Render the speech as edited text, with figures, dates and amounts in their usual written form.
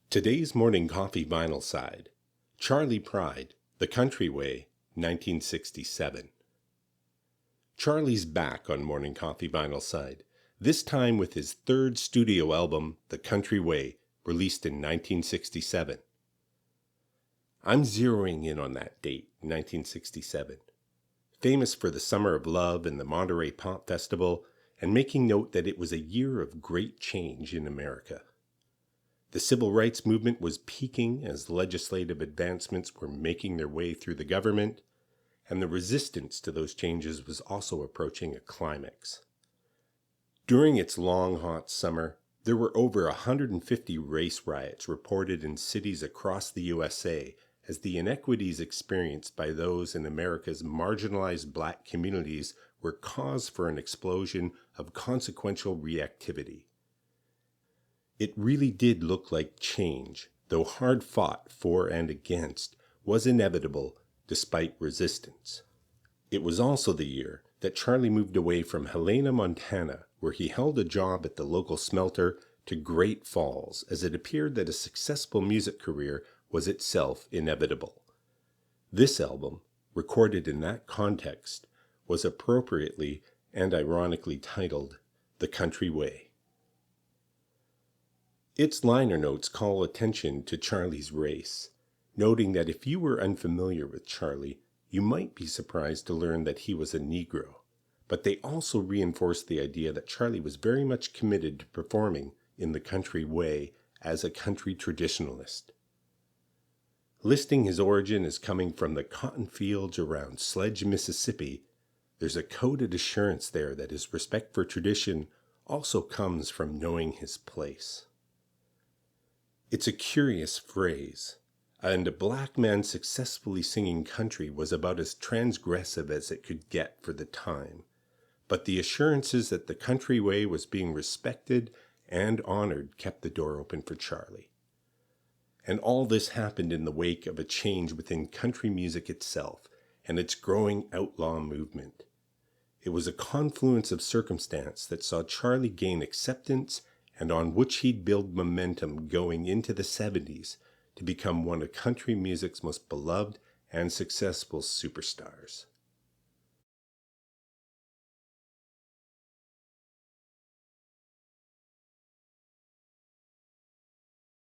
Today's morning coffee vinyl side, Charley Pride, The Country Way, 1967. Charley's back on morning coffee vinyl side, this time with his third studio album, The Country Way, released in 1967. I'm zeroing in on that date, 1967. Famous for the Summer of Love and the Monterey Pop Festival, and making note that it was a year of great change in America. The civil rights movement was peaking as legislative advancements were making their way through the government, and the resistance to those changes was also approaching a climax. During its long, hot summer, there were over 150 race riots reported in cities across the USA as the inequities experienced by those in America's marginalized black communities were cause for an explosion of consequential reactivity. It really did look like change, though hard fought for and against, was inevitable despite resistance. It was also the year that Charley moved away from Helena, Montana, where he held a job at the local smelter, to Great Falls, as it appeared that a successful music career was itself inevitable. This album, recorded in that context, was appropriately and ironically titled The Country Way. Its liner notes call attention to Charley's race, noting that if you were unfamiliar with Charley, you might be surprised to learn that he was a Negro. But they also reinforce the idea that Charley was very much committed to performing in the country way as a country traditionalist. Listing his origin as coming from the cotton fields around Sledge, Mississippi, there's a coded assurance there that his respect for tradition also comes from knowing his place. It's a curious phrase, and a black man successfully singing country was about as transgressive as it could get for the time. But the assurances that the country way was being respected and honored kept the door open for Charley. And all this happened in the wake of a change within country music itself and its growing outlaw movement. It was a confluence of circumstance that saw Charley gain acceptance and on which he'd build momentum going into the 70s to become one of country music's most beloved and successful superstars.